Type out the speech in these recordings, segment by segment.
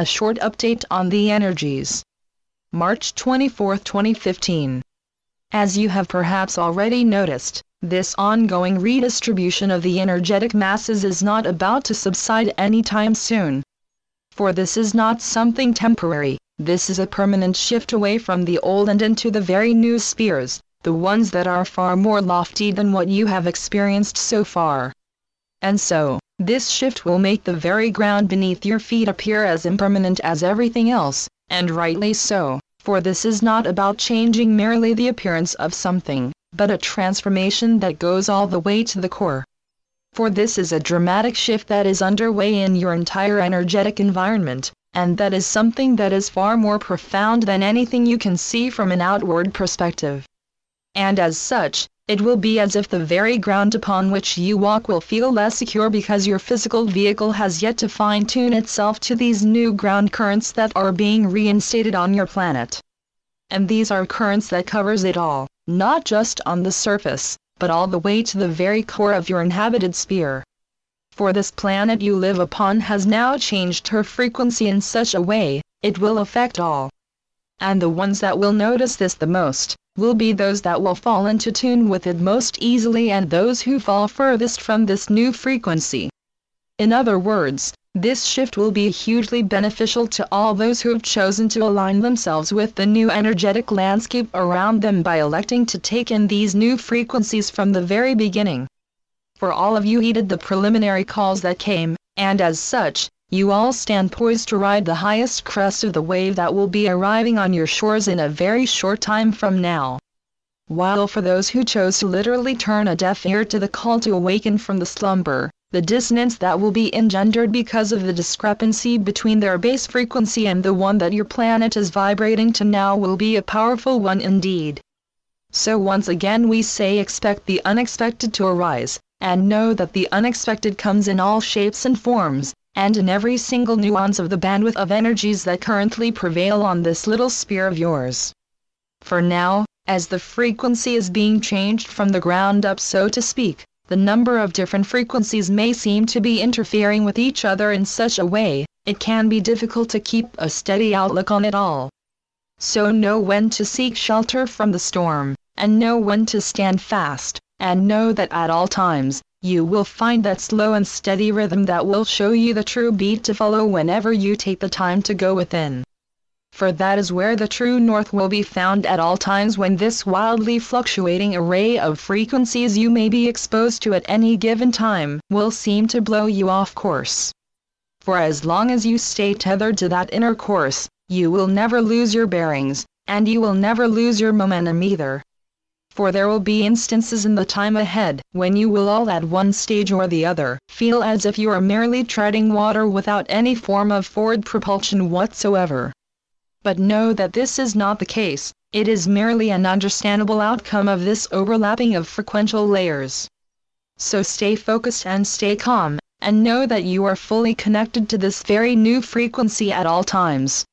A short update on the energies. March 24, 2015. As you have perhaps already noticed, this ongoing redistribution of the energetic masses is not about to subside anytime soon. For this is not something temporary, this is a permanent shift away from the old and into the very new spheres, the ones that are far more lofty than what you have experienced so far. And so, this shift will make the very ground beneath your feet appear as impermanent as everything else, and rightly so, for this is not about changing merely the appearance of something, but a transformation that goes all the way to the core. For this is a dramatic shift that is underway in your entire energetic environment, and that is something that is far more profound than anything you can see from an outward perspective. And as such, it will be as if the very ground upon which you walk will feel less secure because your physical vehicle has yet to fine-tune itself to these new ground currents that are being reinstated on your planet. And these are currents that covers it all, not just on the surface, but all the way to the very core of your inhabited sphere. For this planet you live upon has now changed her frequency in such a way, it will affect all. And the ones that will notice this the most, will be those that will fall into tune with it most easily and those who fall furthest from this new frequency. In other words, this shift will be hugely beneficial to all those who have chosen to align themselves with the new energetic landscape around them by electing to take in these new frequencies from the very beginning. For all of you heeded the preliminary calls that came, and as such, you all stand poised to ride the highest crest of the wave that will be arriving on your shores in a very short time from now. While for those who chose to literally turn a deaf ear to the call to awaken from the slumber, the dissonance that will be engendered because of the discrepancy between their base frequency and the one that your planet is vibrating to now will be a powerful one indeed. So once again we say expect the unexpected to arise, and know that the unexpected comes in all shapes and forms, and in every single nuance of the bandwidth of energies that currently prevail on this little sphere of yours. For now, as the frequency is being changed from the ground up so to speak, the number of different frequencies may seem to be interfering with each other in such a way, it can be difficult to keep a steady outlook on it all. So know when to seek shelter from the storm, and know when to stand fast, and know that at all times, you will find that slow and steady rhythm that will show you the true beat to follow whenever you take the time to go within. For that is where the true north will be found at all times when this wildly fluctuating array of frequencies you may be exposed to at any given time will seem to blow you off course. For as long as you stay tethered to that inner course, you will never lose your bearings, and you will never lose your momentum either. For there will be instances in the time ahead when you will all at one stage or the other feel as if you are merely treading water without any form of forward propulsion whatsoever. But know that this is not the case, it is merely an understandable outcome of this overlapping of frequential layers. So stay focused and stay calm, and know that you are fully connected to this very new frequency at all times.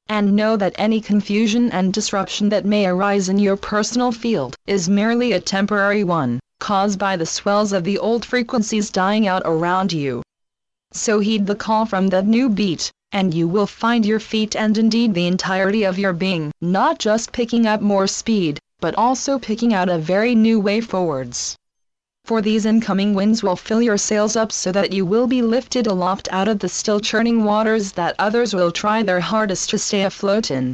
And know that any confusion and disruption that may arise in your personal field is merely a temporary one, caused by the swells of the old frequencies dying out around you. So heed the call from that new beat, and you will find your feet and indeed the entirety of your being not just picking up more speed, but also picking out a very new way forwards. For these incoming winds will fill your sails up so that you will be lifted aloft out of the still churning waters that others will try their hardest to stay afloat in.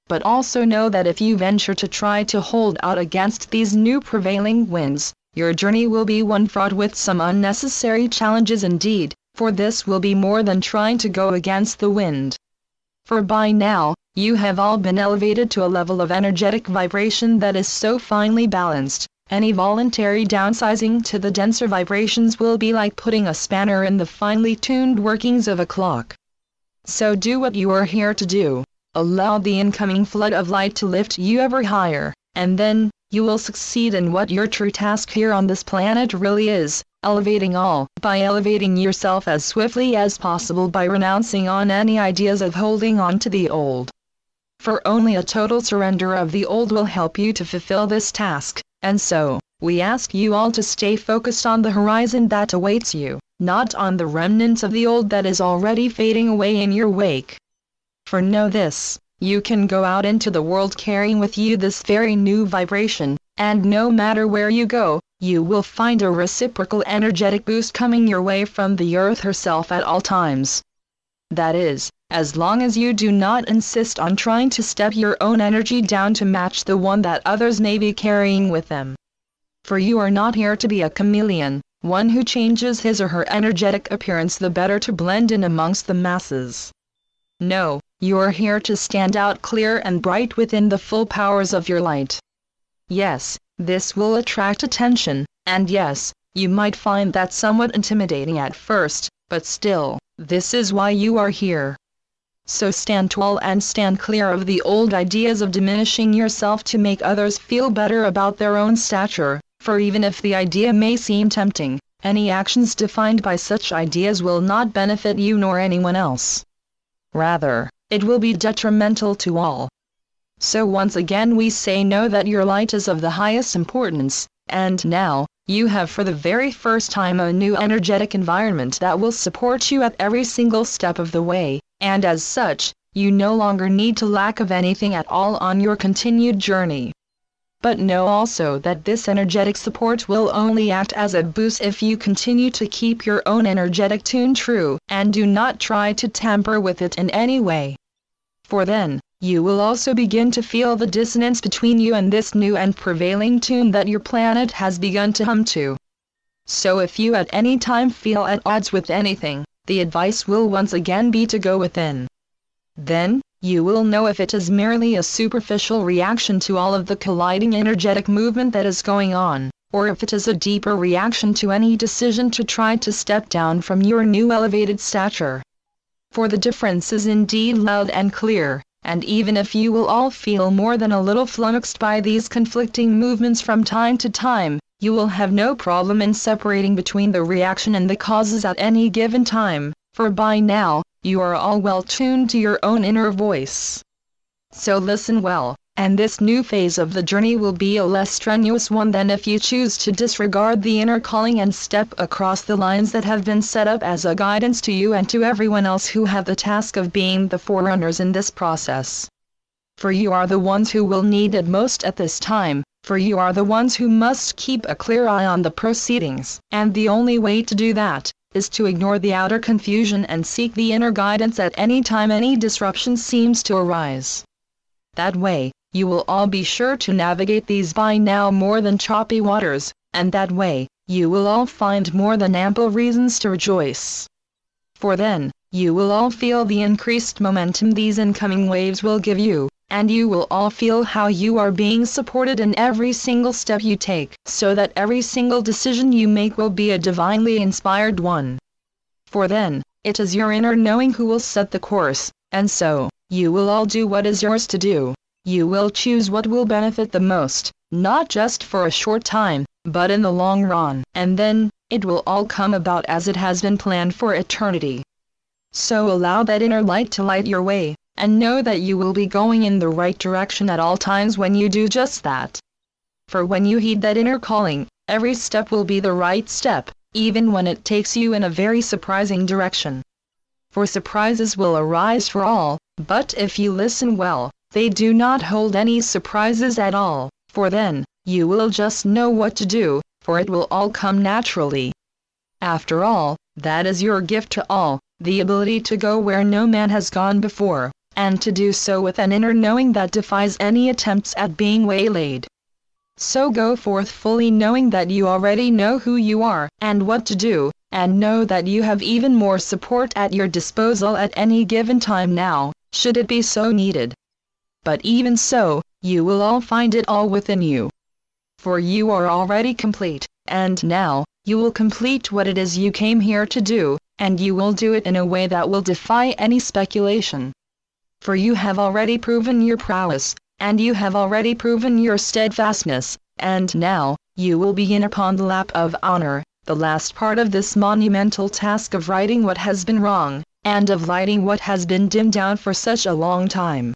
But also know that if you venture to try to hold out against these new prevailing winds, your journey will be one fraught with some unnecessary challenges indeed, for this will be more than trying to go against the wind. For by now, you have all been elevated to a level of energetic vibration that is so finely balanced. Any voluntary downsizing to the denser vibrations will be like putting a spanner in the finely tuned workings of a clock. So do what you are here to do, allow the incoming flood of light to lift you ever higher, and then, you will succeed in what your true task here on this planet really is, elevating all, by elevating yourself as swiftly as possible by renouncing on any ideas of holding on to the old. For only a total surrender of the old will help you to fulfill this task. And so, we ask you all to stay focused on the horizon that awaits you, not on the remnants of the old that is already fading away in your wake. For know this, you can go out into the world carrying with you this very new vibration, and no matter where you go, you will find a reciprocal energetic boost coming your way from the earth herself at all times. That is, as long as you do not insist on trying to step your own energy down to match the one that others may be carrying with them. For you are not here to be a chameleon, one who changes his or her energetic appearance the better to blend in amongst the masses. No, you are here to stand out clear and bright within the full powers of your light. Yes, this will attract attention, and yes, you might find that somewhat intimidating at first, but still, this is why you are here. So stand tall and stand clear of the old ideas of diminishing yourself to make others feel better about their own stature, for even if the idea may seem tempting, any actions defined by such ideas will not benefit you nor anyone else. Rather, it will be detrimental to all. So once again we say know that your light is of the highest importance, and now, you have for the very first time a new energetic environment that will support you at every single step of the way, and as such, you no longer need to lack of anything at all on your continued journey. But know also that this energetic support will only act as a boost if you continue to keep your own energetic tune true, and do not try to tamper with it in any way. For then, you will also begin to feel the dissonance between you and this new and prevailing tune that your planet has begun to hum to. So if you at any time feel at odds with anything, the advice will once again be to go within. Then, you will know if it is merely a superficial reaction to all of the colliding energetic movement that is going on, or if it is a deeper reaction to any decision to try to step down from your new elevated stature. For the difference is indeed loud and clear, and even if you will all feel more than a little flummoxed by these conflicting movements from time to time, you will have no problem in separating between the reaction and the causes at any given time, for by now, you are all well tuned to your own inner voice. So listen well, and this new phase of the journey will be a less strenuous one than if you choose to disregard the inner calling and step across the lines that have been set up as a guidance to you and to everyone else who have the task of being the forerunners in this process. For you are the ones who will need it most at this time, for you are the ones who must keep a clear eye on the proceedings, and the only way to do that is to ignore the outer confusion and seek the inner guidance at any time any disruption seems to arise. That way, you will all be sure to navigate these by now more than choppy waters, and that way, you will all find more than ample reasons to rejoice. For then, you will all feel the increased momentum these incoming waves will give you, and you will all feel how you are being supported in every single step you take, so that every single decision you make will be a divinely inspired one. For then, it is your inner knowing who will set the course, and so, you will all do what is yours to do. You will choose what will benefit the most, not just for a short time, but in the long run, and then, it will all come about as it has been planned for eternity. So allow that inner light to light your way, and know that you will be going in the right direction at all times when you do just that. For when you heed that inner calling, every step will be the right step, even when it takes you in a very surprising direction. For surprises will arise for all, but if you listen well, they do not hold any surprises at all, for then, you will just know what to do, for it will all come naturally. After all, that is your gift to all, the ability to go where no man has gone before, and to do so with an inner knowing that defies any attempts at being waylaid. So go forth fully knowing that you already know who you are and what to do, and know that you have even more support at your disposal at any given time now, should it be so needed. But even so, you will all find it all within you. For you are already complete, and now, you will complete what it is you came here to do, and you will do it in a way that will defy any speculation. For you have already proven your prowess, and you have already proven your steadfastness, and now, you will begin upon the lap of honor, the last part of this monumental task of righting what has been wrong, and of lighting what has been dimmed down for such a long time.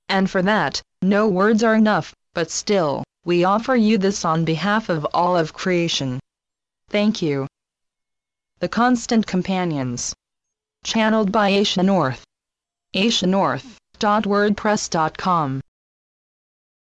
And for that, no words are enough, but still, we offer you this on behalf of all of creation. Thank you. The Constant Companions. Channeled by Asia North. asianorth.wordpress.com